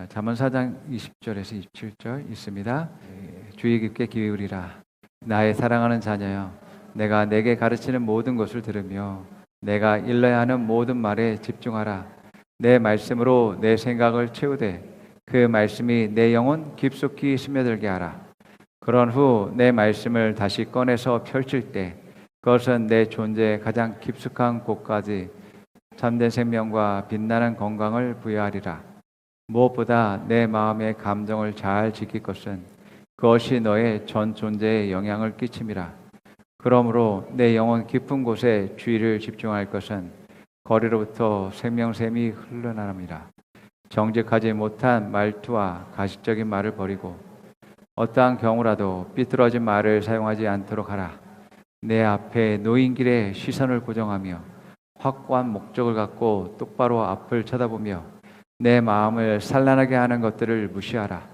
잠언 4장 20절에서 27절 있습니다. 주의 깊게 기울이라. 나의 사랑하는 자녀여, 내가 내게 가르치는 모든 것을 들으며 내가 일러야 하는 모든 말에 집중하라. 내 말씀으로 내 생각을 채우되 그 말씀이 내 영혼 깊숙이 스며들게 하라. 그런 후 내 말씀을 다시 꺼내서 펼칠 때 그것은 내 존재의 가장 깊숙한 곳까지 참된 생명과 빛나는 건강을 부여하리라. 무엇보다 내 마음의 감정을 잘 지킬 것은 그것이 너의 전 존재에 영향을 끼침이라. 그러므로 내 영혼 깊은 곳에 주의를 집중할 것은 거리로부터 생명샘이 흘러나옵니다. 정직하지 못한 말투와 가식적인 말을 버리고 어떠한 경우라도 삐뚤어진 말을 사용하지 않도록 하라. 내 앞에 놓인 길에 시선을 고정하며 확고한 목적을 갖고 똑바로 앞을 쳐다보며 내 마음을 산란하게 하는 것들을 무시하라.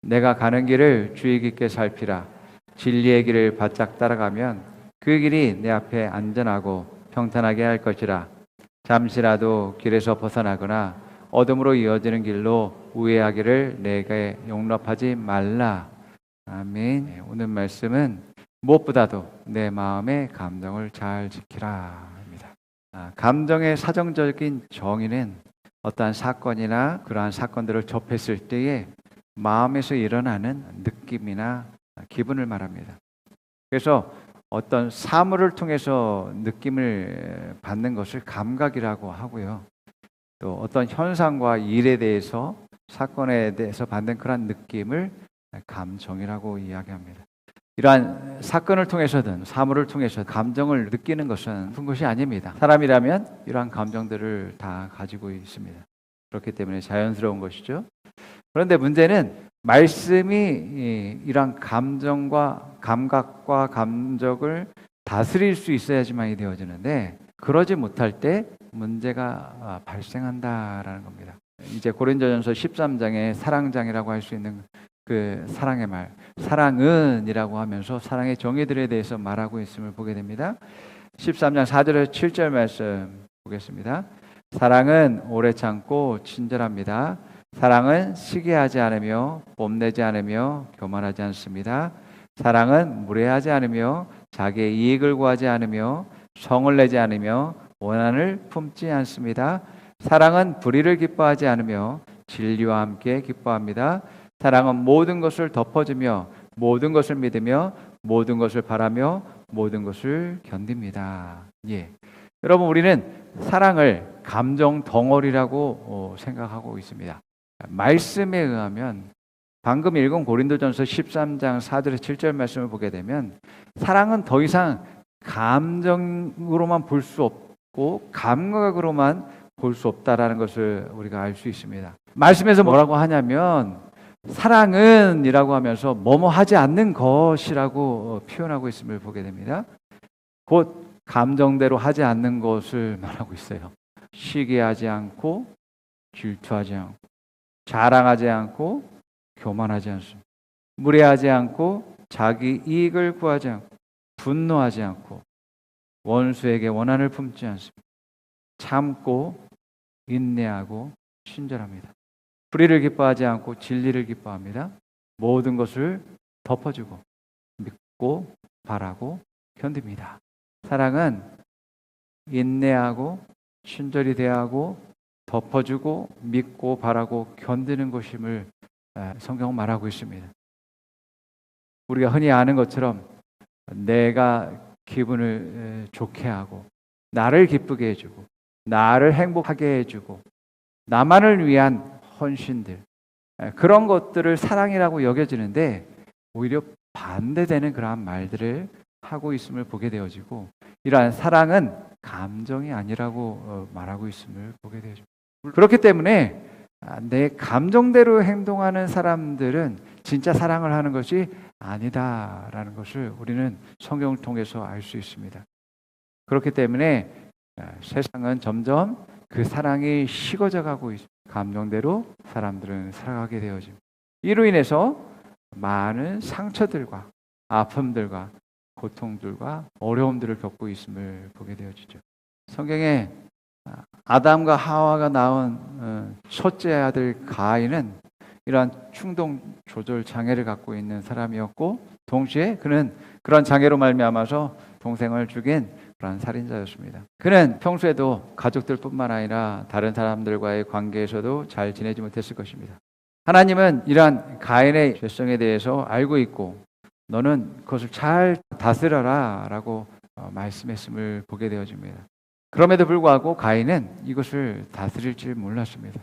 내가 가는 길을 주의 깊게 살피라. 진리의 길을 바짝 따라가면 그 길이 내 앞에 안전하고 평탄하게 할 것이라. 잠시라도 길에서 벗어나거나 어둠으로 이어지는 길로 우회하기를 내게 용납하지 말라. 아멘. 오늘 말씀은 무엇보다도 내 마음의 감정을 잘 지키라 입니다. 감정의 사정적인 정의는 어떠한 사건이나 그러한 사건들을 접했을 때에 마음에서 일어나는 느낌이나 기분을 말합니다. 그래서 어떤 사물을 통해서 느낌을 받는 것을 감각이라고 하고요. 또 어떤 현상과 일에 대해서 사건에 대해서 받는 그런 느낌을 감정이라고 이야기합니다. 이러한 사건을 통해서든 사물을 통해서 감정을 느끼는 것은 나쁜 것이 아닙니다. 사람이라면 이러한 감정들을 다 가지고 있습니다. 그렇기 때문에 자연스러운 것이죠. 그런데 문제는 말씀이 이러한 감정과 감각과 감정을 다스릴 수 있어야지만이 되어지는데 그러지 못할 때 문제가 발생한다라는 겁니다. 이제 고린도전서 13장의 사랑장이라고 할 수 있는 그 사랑의 말, 사랑은이라고 하면서 사랑의 정의들에 대해서 말하고 있음을 보게 됩니다. 13장 4절에서 7절 말씀 보겠습니다. 사랑은 오래 참고 친절합니다. 사랑은 시기하지 않으며 뽐내지 않으며 교만하지 않습니다. 사랑은 무례하지 않으며 자기의 이익을 구하지 않으며 성을 내지 않으며 원한을 품지 않습니다. 사랑은 불의를 기뻐하지 않으며 진리와 함께 기뻐합니다. 사랑은 모든 것을 덮어주며 모든 것을 믿으며 모든 것을 바라며 모든 것을 견딥니다. 예. 여러분, 우리는 사랑을 감정 덩어리라고 생각하고 있습니다. 말씀에 의하면 방금 읽은 고린도전서 13장 4절에서 7절 말씀을 보게 되면 사랑은 더 이상 감정으로만 볼 수 없고 감각으로만 볼 수 없다라는 것을 우리가 알 수 있습니다. 말씀에서 뭐라고 하냐면 사랑은 이라고 하면서 뭐뭐 하지 않는 것이라고 표현하고 있음을 보게 됩니다. 곧 감정대로 하지 않는 것을 말하고 있어요. 시기하지 않고 질투하지 않고 자랑하지 않고 교만하지 않습니다. 무례하지 않고 자기 이익을 구하지 않고 분노하지 않고 원수에게 원한을 품지 않습니다. 참고 인내하고 친절합니다. 불의를 기뻐하지 않고 진리를 기뻐합니다. 모든 것을 덮어주고 믿고 바라고 견딥니다. 사랑은 인내하고 친절히 대하고 덮어주고 믿고 바라고 견디는 것임을 성경은 말하고 있습니다. 우리가 흔히 아는 것처럼 내가 기분을 좋게 하고 나를 기쁘게 해주고 나를 행복하게 해주고 나만을 위한 헌신들, 그런 것들을 사랑이라고 여겨지는데 오히려 반대되는 그러한 말들을 하고 있음을 보게 되어지고 이러한 사랑은 감정이 아니라고 말하고 있음을 보게 되어집니다. 그렇기 때문에 내 감정대로 행동하는 사람들은 진짜 사랑을 하는 것이 아니다라는 것을 우리는 성경을 통해서 알 수 있습니다. 그렇기 때문에 세상은 점점 그 사랑이 식어져 가고 있습니다. 감정대로 사람들은 살아가게 되어집니다. 이로 인해서 많은 상처들과 아픔들과 고통들과 어려움들을 겪고 있음을 보게 되어지죠. 성경에 아담과 하와가 낳은 첫째 아들 가인은 이러한 충동 조절 장애를 갖고 있는 사람이었고 동시에 그는 그런 장애로 말미암아서 동생을 죽인 그런 살인자였습니다. 그는 평소에도 가족들뿐만 아니라 다른 사람들과의 관계에서도 잘 지내지 못했을 것입니다. 하나님은 이러한 가인의 죄성에 대해서 알고 있고 너는 그것을 잘 다스려라 라고 말씀했음을 보게 되어집니다. 그럼에도 불구하고 가인은 이것을 다스릴 줄 몰랐습니다.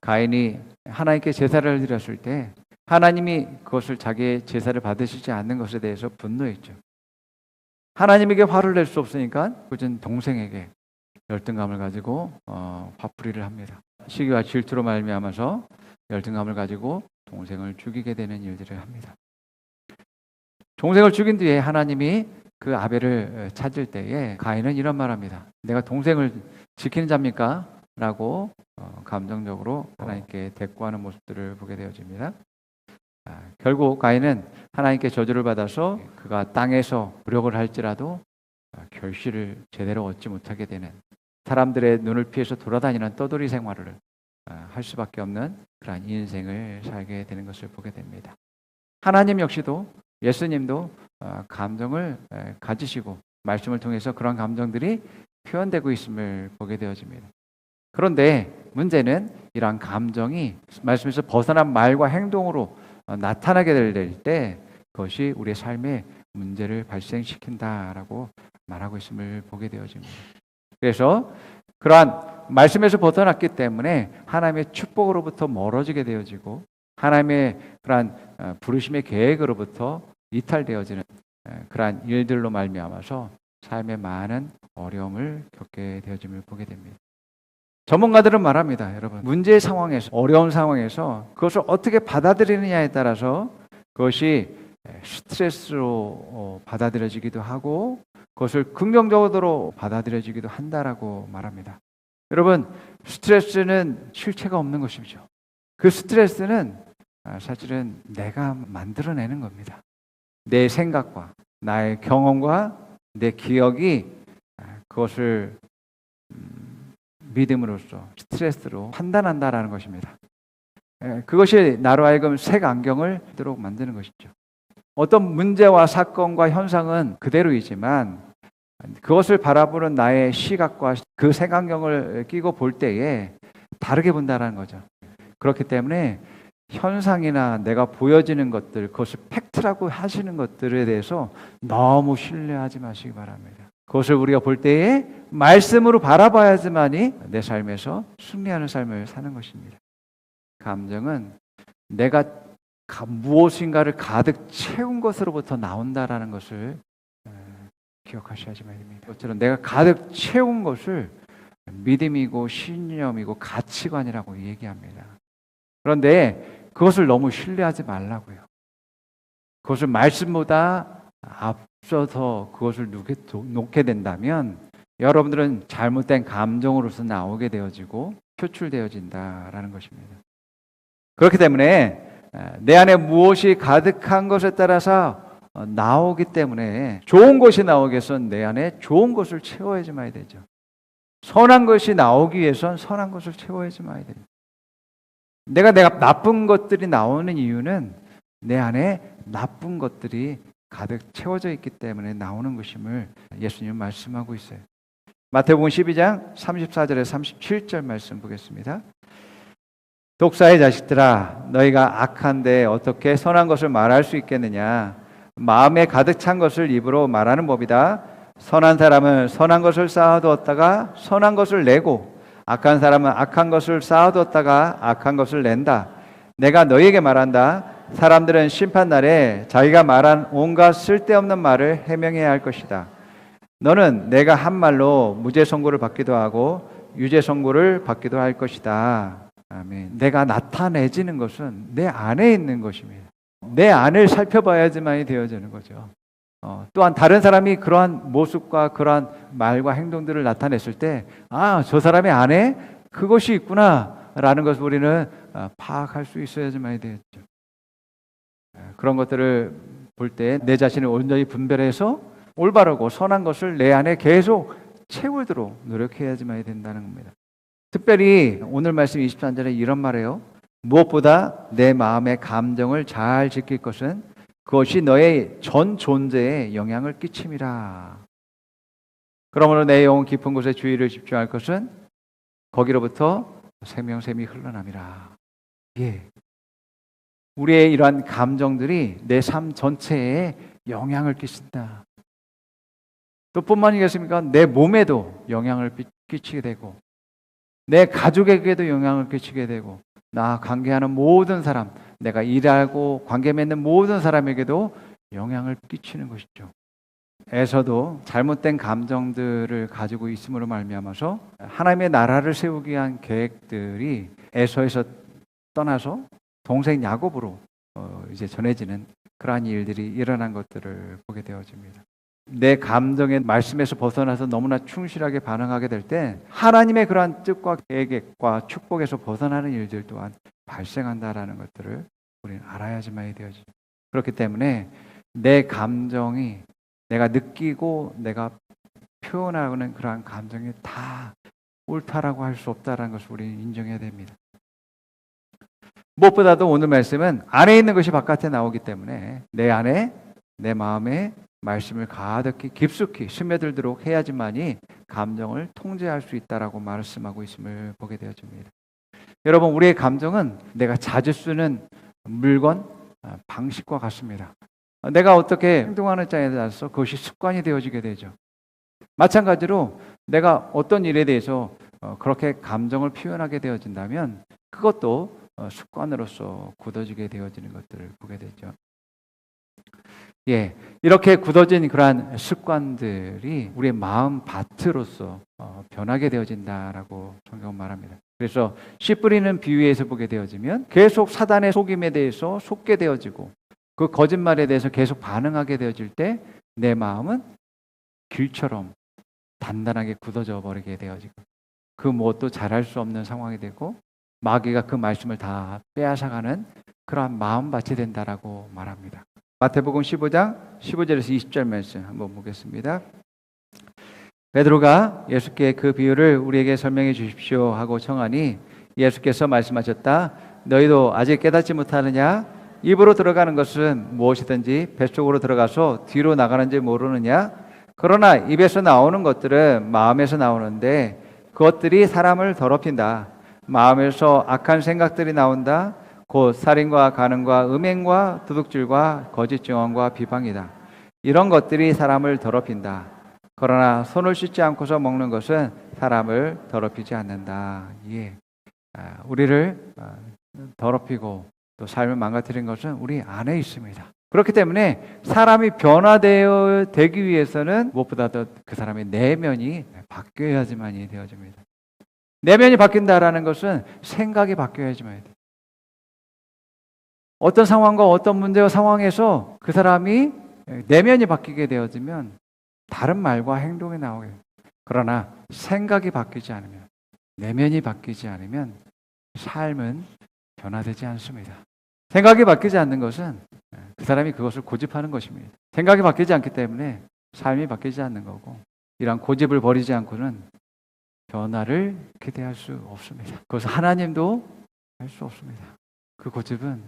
가인이 하나님께 제사를 드렸을 때 하나님이 그것을 자기의 제사를 받으시지 않는 것에 대해서 분노했죠. 하나님에게 화를 낼 수 없으니까 굳은 동생에게 열등감을 가지고 화풀이를 합니다. 시기와 질투로 말미암아서 열등감을 가지고 동생을 죽이게 되는 일들을 합니다. 동생을 죽인 뒤에 하나님이 그 아벨을 찾을 때에 가인은 이런 말합니다. 내가 동생을 지키는 자입니까? 라고 감정적으로 하나님께 대꾸하는 모습들을 보게 되어집니다. 결국 가인은 하나님께 저주를 받아서 그가 땅에서 무력을 할지라도 결실을 제대로 얻지 못하게 되는, 사람들의 눈을 피해서 돌아다니는 떠돌이 생활을 할 수밖에 없는 그러한 인생을 살게 되는 것을 보게 됩니다. 하나님 역시도, 예수님도 감정을 가지시고 말씀을 통해서 그런 감정들이 표현되고 있음을 보게 되어집니다. 그런데 문제는 이러한 감정이 말씀에서 벗어난 말과 행동으로 나타나게 될 때 그것이 우리의 삶에 문제를 발생시킨다라고 말하고 있음을 보게 되어집니다. 그래서 그러한 말씀에서 벗어났기 때문에 하나님의 축복으로부터 멀어지게 되어지고 하나님의 그러한 부르심의 계획으로부터 이탈되어지는 그러한 일들로 말미암아서 삶에 많은 어려움을 겪게 되어짐을 보게 됩니다. 전문가들은 말합니다. 여러분, 문제의 상황에서, 어려운 상황에서 그것을 어떻게 받아들이느냐에 따라서 그것이 스트레스로 받아들여지기도 하고 그것을 긍정적으로 받아들여지기도 한다라고 말합니다. 여러분, 스트레스는 실체가 없는 것이죠. 그 스트레스는 사실은 내가 만들어내는 겁니다. 내 생각과 나의 경험과 내 기억이 그것을 믿음으로써 스트레스로 판단한다라는 것입니다. 그것이 나로 하여금 색안경을 쓰도록 만드는 것이죠. 어떤 문제와 사건과 현상은 그대로이지만 그것을 바라보는 나의 시각과 그 색안경을 끼고 볼 때에 다르게 본다는 거죠. 그렇기 때문에 현상이나 내가 보여지는 것들, 그것을 팩트라고 하시는 것들에 대해서 너무 신뢰하지 마시기 바랍니다. 그것을 우리가 볼 때에 말씀으로 바라봐야지만이 내 삶에서 승리하는 삶을 사는 것입니다. 감정은 내가 무엇인가를 가득 채운 것으로부터 나온다라는 것을 기억하셔야지만 됩니다. 그것처럼 내가 가득 채운 것을 믿음이고 신념이고 가치관이라고 얘기합니다. 그런데 그것을 너무 신뢰하지 말라고요. 그것을 말씀보다 앞서서 그것을 놓게 된다면 여러분들은 잘못된 감정으로서 나오게 되어지고 표출되어진다라는 것입니다. 그렇기 때문에 내 안에 무엇이 가득한 것에 따라서 나오기 때문에 좋은 것이 나오기 위해서는 내 안에 좋은 것을 채워야지만 되죠. 선한 것이 나오기 위해서는 선한 것을 채워야지만 되죠. 내가 나쁜 것들이 나오는 이유는 내 안에 나쁜 것들이 가득 채워져 있기 때문에 나오는 것임을 예수님은 말씀하고 있어요. 마태복음 12장 34절에 37절 말씀 보겠습니다. 독사의 자식들아, 너희가 악한데 어떻게 선한 것을 말할 수 있겠느냐? 마음에 가득 찬 것을 입으로 말하는 법이다. 선한 사람은 선한 것을 쌓아두었다가 선한 것을 내고 악한 사람은 악한 것을 쌓아두었다가 악한 것을 낸다. 내가 너희에게 말한다. 사람들은 심판날에 자기가 말한 온갖 쓸데없는 말을 해명해야 할 것이다. 너는 내가 한 말로 무죄 선고를 받기도 하고 유죄 선고를 받기도 할 것이다. 아멘. 내가 나타내지는 것은 내 안에 있는 것입니다. 내 안을 살펴봐야지만이 되어지는 거죠. 또한 다른 사람이 그러한 모습과 그러한 말과 행동들을 나타냈을 때, 저 사람의 안에 그것이 있구나라는 것을 우리는 파악할 수 있어야지만이 되겠죠. 그런 것들을 볼 때 내 자신을 온전히 분별해서 올바르고 선한 것을 내 안에 계속 채우도록 노력해야지만 된다는 겁니다. 특별히 오늘 말씀 23절에 이런 말이에요. 무엇보다 내 마음의 감정을 잘 지킬 것은 그것이 너의 전 존재에 영향을 끼침이라. 그러므로 내 영혼 깊은 곳에 주의를 집중할 것은 거기로부터 생명샘이 흘러남이라. 예. 우리의 이러한 감정들이 내 삶 전체에 영향을 끼친다. 또 뿐만이겠습니까? 내 몸에도 영향을 끼치게 되고 내 가족에게도 영향을 끼치게 되고 나 관계하는 모든 사람, 내가 일하고 관계 맺는 모든 사람에게도 영향을 끼치는 것이죠. 에서도 잘못된 감정들을 가지고 있음으로 말미암아서 하나님의 나라를 세우기 위한 계획들이 에서에서 떠나서 동생 야곱으로 이제 전해지는 그러한 일들이 일어난 것들을 보게 되어집니다. 내 감정의 말씀에서 벗어나서 너무나 충실하게 반응하게 될 때 하나님의 그러한 뜻과 계획과 축복에서 벗어나는 일들 또한 발생한다라는 것들을 우리는 알아야지만이 되어지죠. 그렇기 때문에 내 감정이 내가 느끼고 내가 표현하는 그러한 감정이 다 옳다라고 할 수 없다라는 것을 우리는 인정해야 됩니다. 무엇보다도 오늘 말씀은 안에 있는 것이 바깥에 나오기 때문에 내 안에 내 마음에 말씀을 가득히 깊숙이 스며들도록 해야지만이 감정을 통제할 수 있다라고 말씀하고 있음을 보게 되어집니다. 여러분, 우리의 감정은 내가 자주 쓰는 물건, 방식과 같습니다. 내가 어떻게 행동하는 자에 따라서 그것이 습관이 되어지게 되죠. 마찬가지로 내가 어떤 일에 대해서 그렇게 감정을 표현하게 되어진다면 그것도 습관으로서 굳어지게 되어지는 것들을 보게 되죠. 예, 이렇게 굳어진 그러한 습관들이 우리의 마음 밭으로서 변하게 되어진다라고 성경은 말합니다. 그래서 씨 뿌리는 비유에서 보게 되어지면 계속 사단의 속임에 대해서 속게 되어지고 그 거짓말에 대해서 계속 반응하게 되어질 때 내 마음은 길처럼 단단하게 굳어져 버리게 되어지고 그 무엇도 잘할 수 없는 상황이 되고 마귀가 그 말씀을 다 빼앗아가는 그러한 마음밭이 된다라고 말합니다. 마태복음 15장 15절에서 20절 말씀 한번 보겠습니다. 베드로가 예수께 그 비유를 우리에게 설명해 주십시오 하고 청하니 예수께서 말씀하셨다. 너희도 아직 깨닫지 못하느냐? 입으로 들어가는 것은 무엇이든지 뱃속으로 들어가서 뒤로 나가는지 모르느냐? 그러나 입에서 나오는 것들은 마음에서 나오는데 그것들이 사람을 더럽힌다. 마음에서 악한 생각들이 나온다. 곧 살인과 간음과 음행과 도둑질과 거짓 증언과 비방이다. 이런 것들이 사람을 더럽힌다. 그러나 손을 씻지 않고서 먹는 것은 사람을 더럽히지 않는다. 예. 우리를 더럽히고 또 삶을 망가뜨린 것은 우리 안에 있습니다. 그렇기 때문에 사람이 변화되기 위해서는 무엇보다도 그 사람의 내면이 바뀌어야지만이 되어집니다. 내면이 바뀐다라는 것은 생각이 바뀌어야지만이 돼요. 어떤 상황과 어떤 문제와 상황에서 그 사람이 내면이 바뀌게 되어지면 다른 말과 행동이 나오게 돼요. 그러나 생각이 바뀌지 않으면, 내면이 바뀌지 않으면 삶은 변화되지 않습니다. 생각이 바뀌지 않는 것은 그 사람이 그것을 고집하는 것입니다. 생각이 바뀌지 않기 때문에 삶이 바뀌지 않는 거고 이러한 고집을 버리지 않고는 변화를 기대할 수 없습니다. 그것을 하나님도 할 수 없습니다. 그 고집은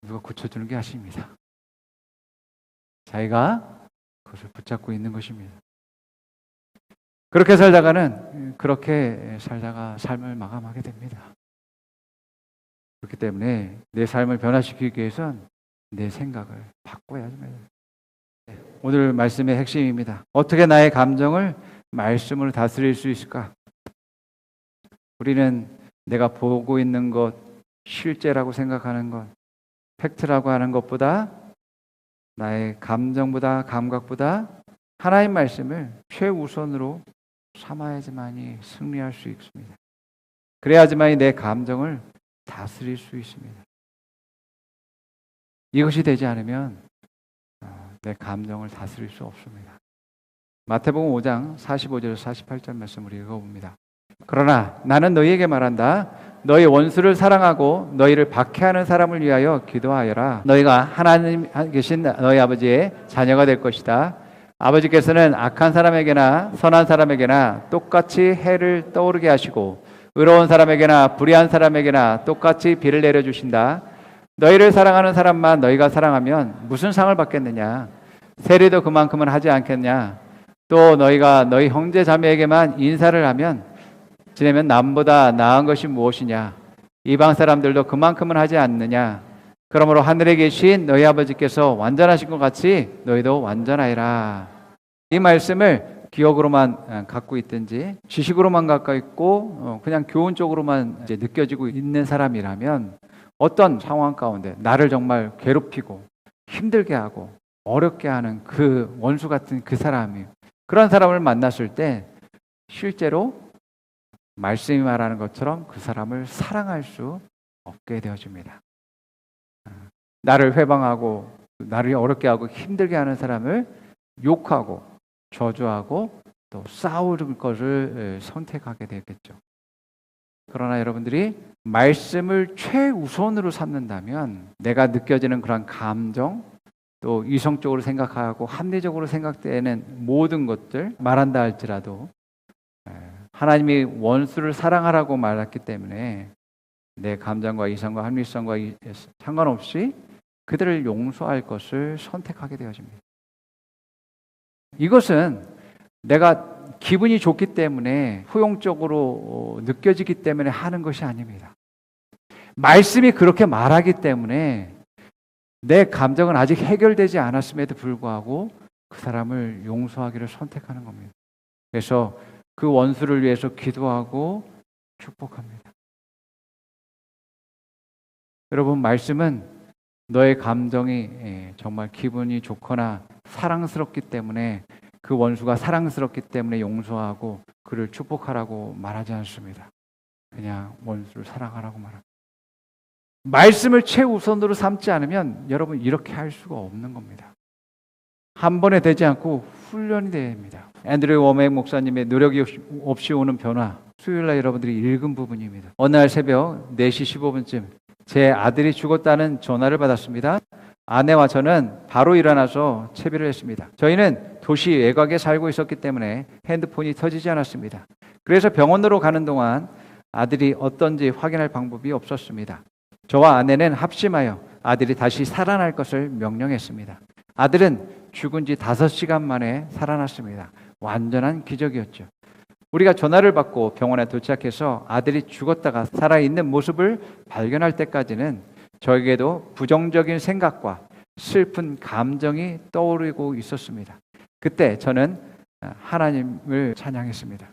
누가 고쳐주는 게 아닙니다. 자기가 그것을 붙잡고 있는 것입니다. 그렇게 살다가 삶을 마감하게 됩니다. 그렇기 때문에 내 삶을 변화시키기 위해선 내 생각을 바꿔야 합니다. 오늘 말씀의 핵심입니다. 어떻게 나의 감정을 말씀으로 다스릴 수 있을까? 우리는 내가 보고 있는 것, 실제라고 생각하는 것, 팩트라고 하는 것보다 나의 감정보다 감각보다 하나님 말씀을 최우선으로 삼아야지만이 승리할 수 있습니다. 그래야지만이 내 감정을 다스릴 수 있습니다. 이것이 되지 않으면 내 감정을 다스릴 수 없습니다. 마태복음 5장 45절에서 48절 말씀을 읽어봅니다. 그러나 나는 너희에게 말한다. 너희 원수를 사랑하고 너희를 박해하는 사람을 위하여 기도하여라. 너희가 하나님 계신 너희 아버지의 자녀가 될 것이다. 아버지께서는 악한 사람에게나 선한 사람에게나 똑같이 해를 떠오르게 하시고 의로운 사람에게나 불의한 사람에게나 똑같이 비를 내려주신다. 너희를 사랑하는 사람만 너희가 사랑하면 무슨 상을 받겠느냐? 세리도 그만큼은 하지 않겠냐? 또 너희가 너희 형제 자매에게만 인사를 하면 지내면 남보다 나은 것이 무엇이냐? 이방 사람들도 그만큼은 하지 않느냐? 그러므로 하늘에 계신 너희 아버지께서 완전하신 것 같이 너희도 완전하여라. 이 말씀을 기억으로만 갖고 있든지 지식으로만 갖고 있고 그냥 교훈적으로만 이제 느껴지고 있는 사람이라면 어떤 상황 가운데 나를 정말 괴롭히고 힘들게 하고 어렵게 하는 그 원수 같은 그 사람이 그런 사람을 만났을 때 실제로 말씀이 말하는 것처럼 그 사람을 사랑할 수 없게 되어집니다. 나를 회방하고 나를 어렵게 하고 힘들게 하는 사람을 욕하고 저주하고 또 싸울 것을 선택하게 되겠죠. 그러나 여러분들이 말씀을 최우선으로 삼는다면 내가 느껴지는 그런 감정 또 이성적으로 생각하고 합리적으로 생각되는 모든 것들 말한다 할지라도 하나님이 원수를 사랑하라고 말했기 때문에 내 감정과 이성과 합리성과 상관없이 그들을 용서할 것을 선택하게 되어집니다. 이것은 내가 기분이 좋기 때문에 포용적으로 느껴지기 때문에 하는 것이 아닙니다. 말씀이 그렇게 말하기 때문에 내 감정은 아직 해결되지 않았음에도 불구하고 그 사람을 용서하기를 선택하는 겁니다. 그래서 그 원수를 위해서 기도하고 축복합니다. 여러분, 말씀은 너의 감정이 정말 기분이 좋거나 사랑스럽기 때문에 그 원수가 사랑스럽기 때문에 용서하고 그를 축복하라고 말하지 않습니다. 그냥 원수를 사랑하라고 말합니다. 말씀을 최우선으로 삼지 않으면 여러분 이렇게 할 수가 없는 겁니다. 한 번에 되지 않고 훈련이 됩니다. 앤드류 워맥 목사님의 노력이 없이 오는 변화, 수요일날 여러분들이 읽은 부분입니다. 어느 날 새벽 4시 15분쯤 제 아들이 죽었다는 전화를 받았습니다. 아내와 저는 바로 일어나서 채비를 했습니다. 저희는 도시 외곽에 살고 있었기 때문에 핸드폰이 터지지 않았습니다. 그래서 병원으로 가는 동안 아들이 어떤지 확인할 방법이 없었습니다. 저와 아내는 합심하여 아들이 다시 살아날 것을 명령했습니다. 아들은 죽은 지 5시간 만에 살아났습니다. 완전한 기적이었죠. 우리가 전화를 받고 병원에 도착해서 아들이 죽었다가 살아있는 모습을 발견할 때까지는 저에게도 부정적인 생각과 슬픈 감정이 떠오르고 있었습니다. 그때 저는 하나님을 찬양했습니다.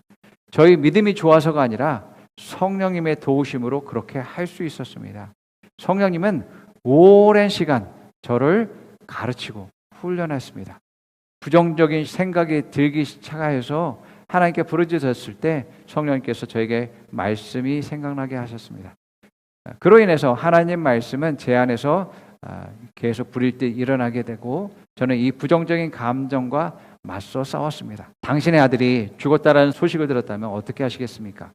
저희 믿음이 좋아서가 아니라 성령님의 도우심으로 그렇게 할 수 있었습니다. 성령님은 오랜 시간 저를 가르치고 훈련했습니다. 부정적인 생각이 들기 시작해서 하나님께 부르짖었을 때 성령님께서 저에게 말씀이 생각나게 하셨습니다. 그로 인해서 하나님 말씀은 제 안에서 계속 불일 때 일어나게 되고 저는 이 부정적인 감정과 맞서 싸웠습니다. 당신의 아들이 죽었다라는 소식을 들었다면 어떻게 하시겠습니까?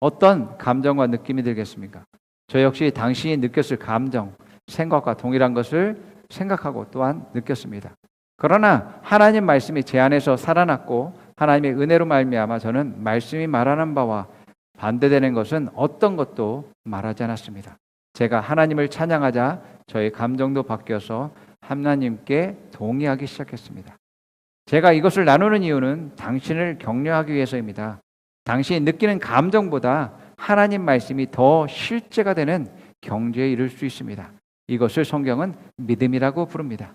어떤 감정과 느낌이 들겠습니까? 저 역시 당신이 느꼈을 감정, 생각과 동일한 것을 생각하고 또한 느꼈습니다. 그러나 하나님 말씀이 제 안에서 살아났고 하나님의 은혜로 말미암아 저는 말씀이 말하는 바와 반대되는 것은 어떤 것도 말하지 않았습니다. 제가 하나님을 찬양하자 저의 감정도 바뀌어서 하나님께 동의하기 시작했습니다. 제가 이것을 나누는 이유는 당신을 격려하기 위해서입니다. 당신이 느끼는 감정보다 하나님 말씀이 더 실제가 되는 경지에 이를 수 있습니다. 이것을 성경은 믿음이라고 부릅니다.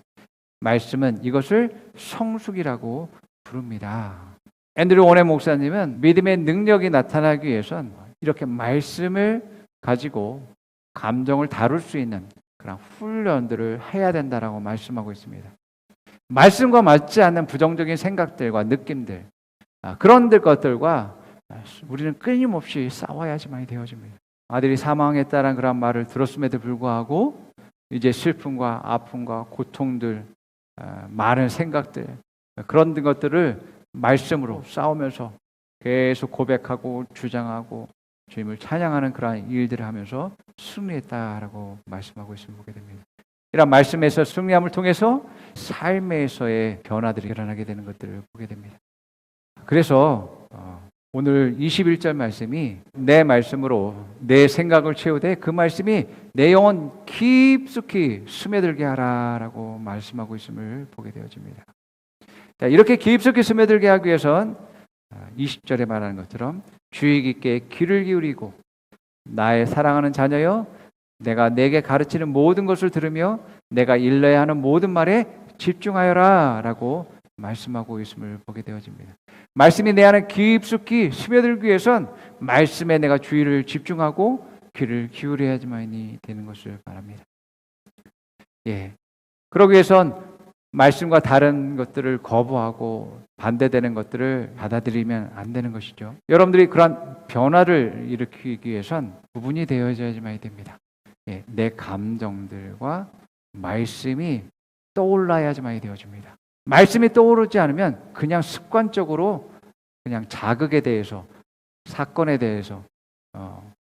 말씀은 이것을 성숙이라고 부릅니다. 앤드류 워넥 목사님은 믿음의 능력이 나타나기 위해선 이렇게 말씀을 가지고 감정을 다룰 수 있는 그런 훈련들을 해야 된다라고 말씀하고 있습니다. 말씀과 맞지 않는 부정적인 생각들과 느낌들, 그런 것들과 우리는 끊임없이 싸워야지만이 되어집니다. 아들이 사망했다는 그런 말을 들었음에도 불구하고 이제 슬픔과 아픔과 고통들, 많은 생각들, 그런 것들을 말씀으로 싸우면서 계속 고백하고 주장하고 주님을 찬양하는 그러한 일들을 하면서 승리했다라고 말씀하고 있음을 보게 됩니다. 이런 말씀에서 승리함을 통해서 삶에서의 변화들이 일어나게 되는 것들을 보게 됩니다. 그래서 오늘 21절 말씀이 내 말씀으로 내 생각을 채우되 그 말씀이 내 영혼 깊숙이 스며들게 하라라고 말씀하고 있음을 보게 되어집니다. 자, 이렇게 깊숙이 스며들게 하기 위해선 20절에 말하는 것처럼 주의 깊게 귀를 기울이고 나의 사랑하는 자녀여 내가 내게 가르치는 모든 것을 들으며 내가 일러야 하는 모든 말에 집중하여라 라고 말씀하고 있음을 보게 되어집니다. 말씀이 내 안에 깊숙이 스며들기 위해선 말씀에 내가 주의를 집중하고 귀를 기울여야지만이 되는 것을 바랍니다. 그러기 위해선 말씀과 다른 것들을 거부하고 반대되는 것들을 받아들이면 안 되는 것이죠. 여러분들이 그러한 변화를 일으키기 위해선 구분이 되어야지만이 됩니다. 내 감정들과 말씀이 떠올라야지만이 되어집니다. 말씀이 떠오르지 않으면 그냥 습관적으로 그냥 자극에 대해서, 사건에 대해서,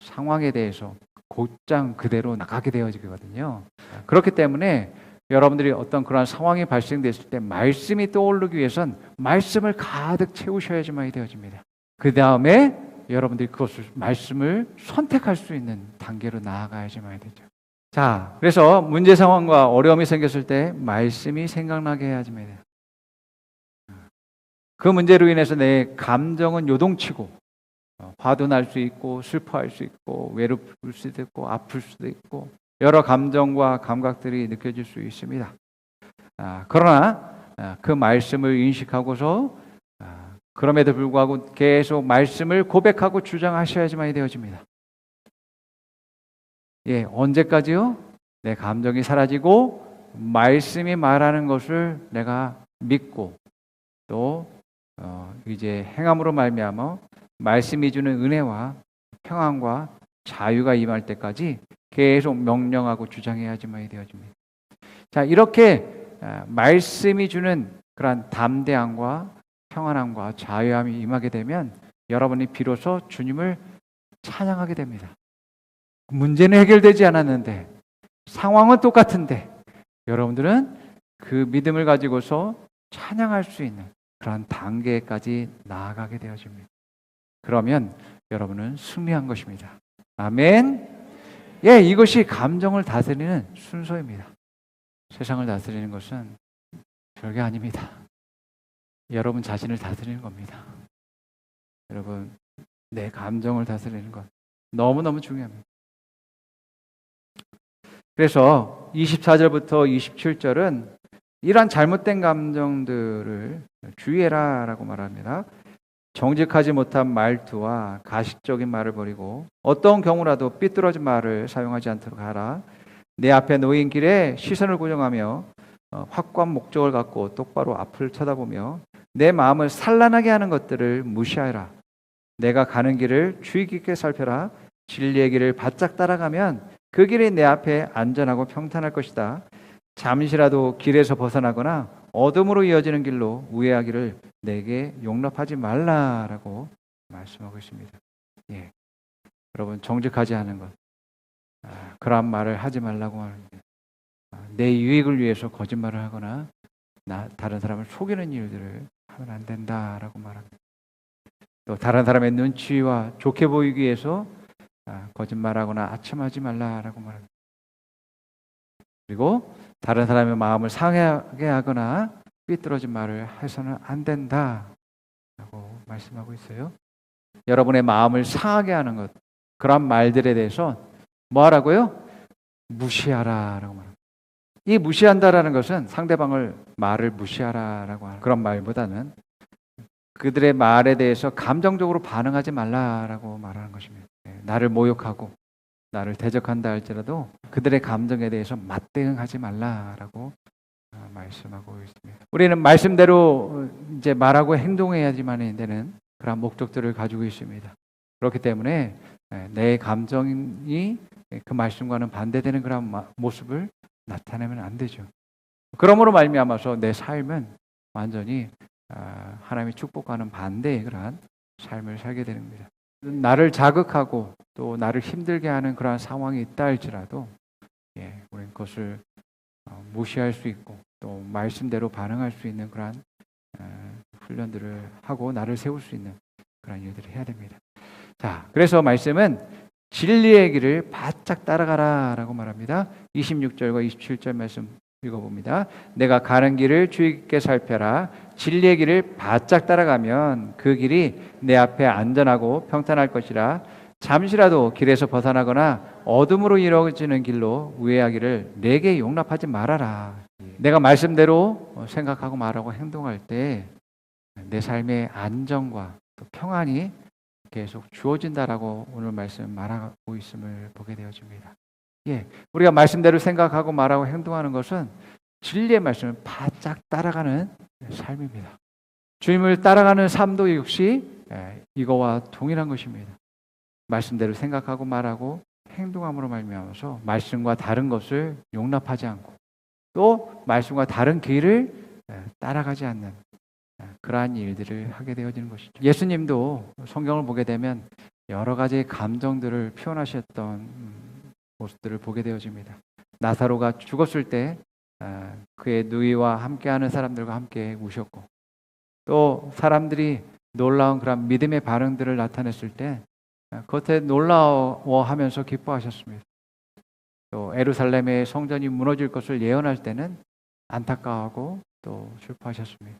상황에 대해서 곧장 그대로 나가게 되어지거든요. 그렇기 때문에 여러분들이 어떤 그런 상황이 발생됐을 때 말씀이 떠오르기 위해선 말씀을 가득 채우셔야지만이 되어집니다. 그 다음에 여러분들이 그것을 말씀을 선택할 수 있는 단계로 나아가야지만이 되죠. 자, 그래서 문제 상황과 어려움이 생겼을 때 말씀이 생각나게 해야지만이 돼요. 그 문제로 인해서 내 감정은 요동치고 화도 날 수 있고 슬퍼할 수 있고 외로울 수도 있고 아플 수도 있고 여러 감정과 감각들이 느껴질 수 있습니다. 그러나 그 말씀을 인식하고서 그럼에도 불구하고 계속 말씀을 고백하고 주장하셔야지만이 되어집니다. 언제까지요? 내 감정이 사라지고 말씀이 말하는 것을 내가 믿고 또 이제 행함으로 말미암아 말씀이 주는 은혜와 평안과 자유가 임할 때까지 계속 명령하고 주장해야지만이 되어집니다. 자, 이렇게 말씀이 주는 그러한 담대함과 평안함과 자유함이 임하게 되면 여러분이 비로소 주님을 찬양하게 됩니다. 문제는 해결되지 않았는데 상황은 똑같은데 여러분들은 그 믿음을 가지고서 찬양할 수 있는 그러한 단계까지 나아가게 되어집니다. 그러면 여러분은 승리한 것입니다. 아멘. 이것이 감정을 다스리는 순서입니다. 세상을 다스리는 것은 별게 아닙니다. 여러분 자신을 다스리는 겁니다. 여러분, 내 감정을 다스리는 것 너무너무 중요합니다. 그래서 24절부터 27절은 이러한 잘못된 감정들을 주의해라 라고 말합니다. 정직하지 못한 말투와 가식적인 말을 버리고 어떤 경우라도 삐뚤어진 말을 사용하지 않도록 하라. 내 앞에 놓인 길에 시선을 고정하며 확고한 목적을 갖고 똑바로 앞을 쳐다보며 내 마음을 산란하게 하는 것들을 무시하라. 내가 가는 길을 주의 깊게 살펴라. 진리의 길을 바짝 따라가면 그 길이 내 앞에 안전하고 평탄할 것이다. 잠시라도 길에서 벗어나거나 어둠으로 이어지는 길로 우회하기를 내게 용납하지 말라라고 말씀하고 있습니다. 여러분, 정직하지 않은 것, 그러한 말을 하지 말라고 합니다. 내 유익을 위해서 거짓말을 하거나 다른 사람을 속이는 일들을 하면 안 된다라고 말합니다. 또 다른 사람의 눈치와 좋게 보이기 위해서 거짓말하거나 아첨하지 말라라고 말합니다. 그리고 다른 사람의 마음을 상하게 하거나 삐뚤어진 말을 해서는 안 된다라고 말씀하고 있어요. 여러분의 마음을 상하게 하는 것, 그런 말들에 대해서 뭐 하라고요? 무시하라라고 말합니다. 이 무시한다라는 것은 상대방을 말을 무시하라라고 하는 그런 말보다는 그들의 말에 대해서 감정적으로 반응하지 말라라고 말하는 것입니다. 나를 모욕하고 나를 대적한다 할지라도 그들의 감정에 대해서 맞대응하지 말라라고 말씀하고 있습니다. 우리는 말씀대로 이제 말하고 행동해야지만 되는 그런 목적들을 가지고 있습니다. 그렇기 때문에 내 감정이 그 말씀과는 반대되는 그런 모습을 나타내면 안 되죠. 그러므로 말미암아서 내 삶은 완전히 하나님이 축복하는 반대의 그러한 삶을 살게 되는 겁니다. 나를 자극하고 또 나를 힘들게 하는 그러한 상황이 있다 할지라도 우리는 그것을 무시할 수 있고 또 말씀대로 반응할 수 있는 그러한 훈련들을 하고 나를 세울 수 있는 그런 일들을 해야 됩니다. 자, 그래서 말씀은 진리의 길을 바짝 따라가라라고 말합니다. 26절과 27절 말씀 읽어봅니다. 내가 가는 길을 주의 깊게 살펴라. 진리의 길을 바짝 따라가면 그 길이 내 앞에 안전하고 평탄할 것이라. 잠시라도 길에서 벗어나거나 어둠으로 이루어지는 길로 우회하기를 내게 용납하지 말아라. 내가 말씀대로 생각하고 말하고 행동할 때 내 삶의 안정과 또 평안이 계속 주어진다라고 오늘 말씀 말하고 있음을 보게 되어집니다. 예, 우리가 말씀대로 생각하고 말하고 행동하는 것은 진리의 말씀을 바짝 따라가는 삶입니다. 주님을 따라가는 삶도 역시 이거와 동일한 것입니다. 말씀대로 생각하고 말하고 행동함으로 말미암아서 말씀과 다른 것을 용납하지 않고 또 말씀과 다른 길을 따라가지 않는 그러한 일들을 하게 되어지는 것이죠. 예수님도 성경을 보게 되면 여러 가지 감정들을 표현하셨던 모습들을 보게 되어집니다. 나사로가 죽었을 때 그의 누이와 함께하는 사람들과 함께 우셨고 또 사람들이 놀라운 그런 믿음의 반응들을 나타냈을 때 겉에 놀라워하면서 기뻐하셨습니다. 또 에루살렘의 성전이 무너질 것을 예언할 때는 안타까워하고 또 슬퍼하셨습니다.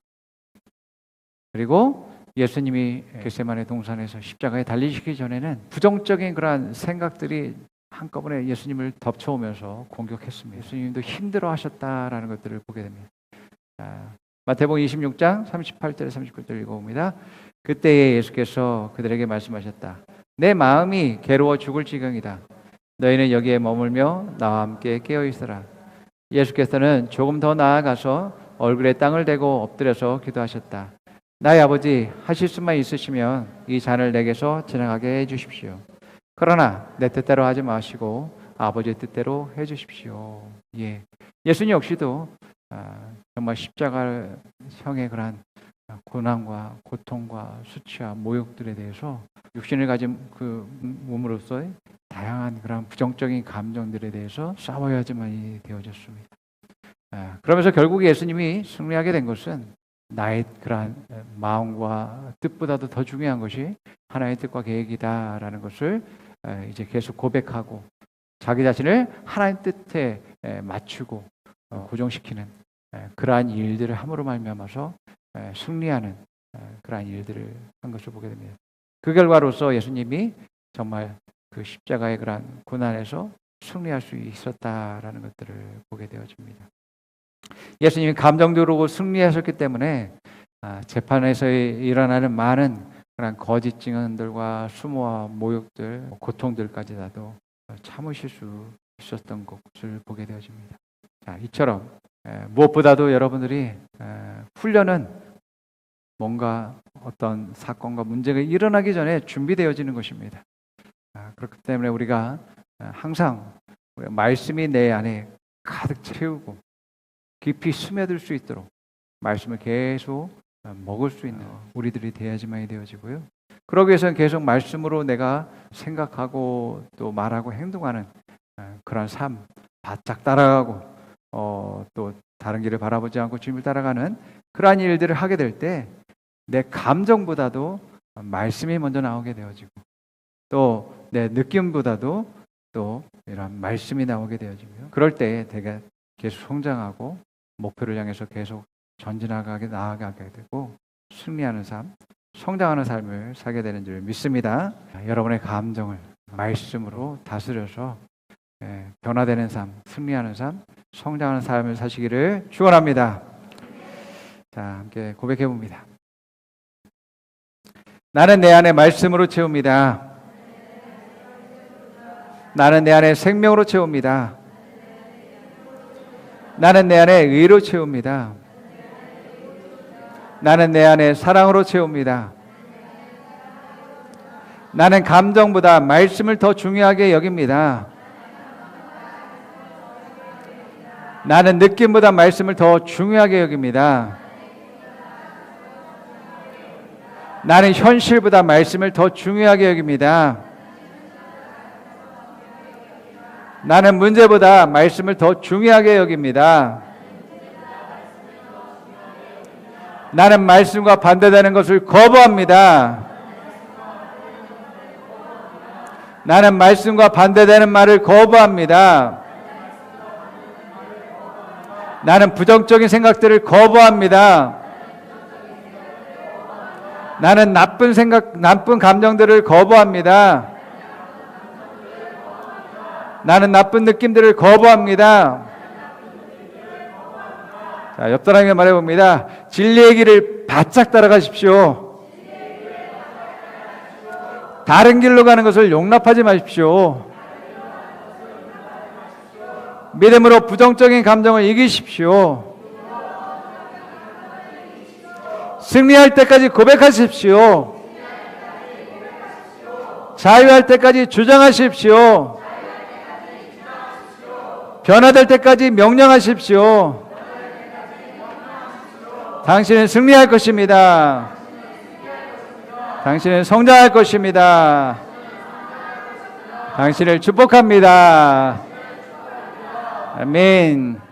그리고 예수님이 겟세마네 동산에서 십자가에 달리시기 전에는 부정적인 그러한 생각들이 한꺼번에 예수님을 덮쳐오면서 공격했습니다. 예수님도 힘들어하셨다라는 것들을 보게 됩니다. 마태복음 26장 38절 39절 읽어봅니다. 그때에 예수께서 그들에게 말씀하셨다. 내 마음이 괴로워 죽을 지경이다. 너희는 여기에 머물며 나와 함께 깨어있으라. 예수께서는 조금 더 나아가서 얼굴에 땅을 대고 엎드려서 기도하셨다. 나의 아버지, 하실 수만 있으시면 이 잔을 내게서 지나가게 해주십시오. 그러나 내 뜻대로 하지 마시고 아버지의 뜻대로 해주십시오. 예, 예수님 역시도 정말 십자가형의 그러한 고난과 고통과 수치와 모욕들에 대해서 육신을 가진 그 몸으로서의 다양한 그런 부정적인 감정들에 대해서 싸워야지만이 되어졌습니다. 그러면서 결국 예수님이 승리하게 된 것은 나의 그러한 마음과 뜻보다도 더 중요한 것이 하나님의 뜻과 계획이다라는 것을 이제 계속 고백하고 자기 자신을 하나님 뜻에 맞추고 고정시키는 그러한 일들을 함으로 말미암아서 승리하는 그러한 일들을 한 것을 보게 됩니다. 그 결과로서 예수님이 정말 그 십자가의 그러한 고난에서 승리할 수 있었다라는 것들을 보게 되어집니다. 예수님이 감정적으로 승리하셨기 때문에 재판에서 일어나는 많은 그런 거짓 증언들과 수모와 모욕들, 고통들까지라도 참으실 수 있었던 것을 보게 되어집니다. 자, 이처럼 무엇보다도 여러분들이 훈련은 뭔가 어떤 사건과 문제가 일어나기 전에 준비되어지는 것입니다. 그렇기 때문에 우리가 항상 말씀이 내 안에 가득 채우고 깊이 스며들 수 있도록 말씀을 계속 먹을 수 있는 우리들이 돼야지만이 되어지고요. 그러기 위해서는 계속 말씀으로 내가 생각하고 또 말하고 행동하는 그런 삶 바짝 따라가고 또 다른 길을 바라보지 않고 주님을 따라가는 그러한 일들을 하게 될 때 내 감정보다도 말씀이 먼저 나오게 되어지고 또 내 느낌보다도 또 이런 말씀이 나오게 되어지고요. 그럴 때 내가 계속 성장하고 목표를 향해서 계속 전진하게 나아가게 되고 승리하는 삶, 성장하는 삶을 살게 되는 줄 믿습니다. 여러분의 감정을 말씀으로 다스려서 변화되는 삶, 승리하는 삶, 성장하는 삶을 사시기를 축원합니다. 자, 함께 고백해 봅니다. 나는 내 안에 말씀으로 채웁니다. 나는 내 안에 생명으로 채웁니다. 나는 내 안에 의로 채웁니다. 나는 내 안에 사랑으로 채웁니다. 나는 감정보다 말씀을 더 중요하게 여깁니다. 나는 느낌보다 말씀을 더 중요하게 여깁니다. 나는 현실보다 말씀을 더 중요하게 여깁니다. 나는 문제보다 말씀을 더 중요하게 여깁니다. 나는 말씀과 반대되는 것을 거부합니다. 나는 말씀과 반대되는 말을 거부합니다. 나는 부정적인 생각들을 거부합니다. 나는 나쁜 생각, 나쁜 감정들을 거부합니다. 나는 나쁜 느낌들을 거부합니다. 자, 옆 사람에게 말해봅니다. 진리의 길을 바짝 따라가십시오. 다른 길로 가는 것을 용납하지 마십시오. 믿음으로 부정적인 감정을 이기십시오. 승리할 때까지 고백하십시오. 자유할 때까지 주장하십시오. 변화될 때까지 명령하십시오. 당신은 승리할 것입니다. 당신은 성장할 것입니다. 당신을 축복합니다. 아멘.